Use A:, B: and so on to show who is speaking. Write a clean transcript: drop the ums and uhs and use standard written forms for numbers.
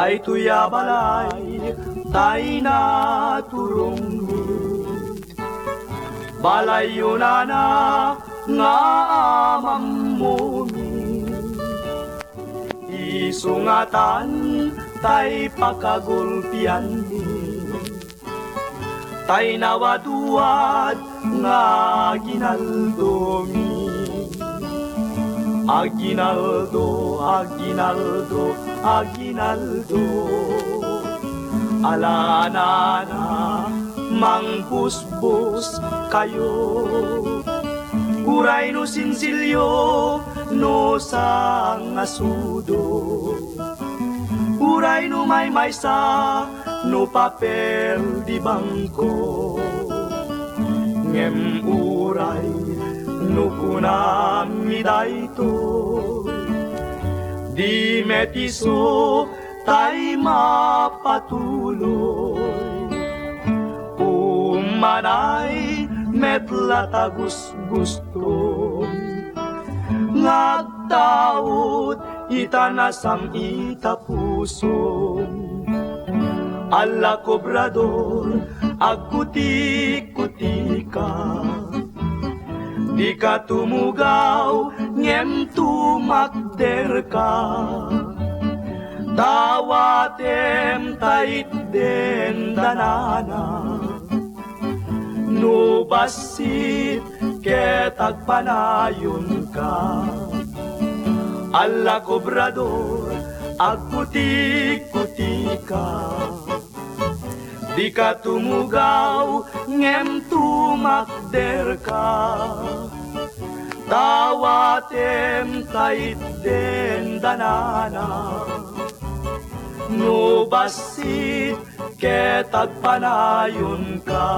A: Tay tuya balay, tay na turong balay yun na nga amam mo isungatan tay pakagulpian tay nawaduad nga ginaldomi Aguinaldo, Aguinaldo, Aguinaldo Alanana, mangbusbus kayo Uray no sinsilyo, no sang asudo Uray no may maysa, no papel di bangko Ngem uray Nukunami dayto Di metiso tay mapatuloy Umanay metlatagus gusto Ngagtaot itanasam itapuso Ala kobrador agkutik-kutika Di ka tumugaw, ngem tumakder ka Tawatem tait den danana No basit ketag panayon ka Ala kobrador, agputik-putika Di ka tumugaw, ngem tumakder ka Tawatem tait den danana No basit ketag panayon ka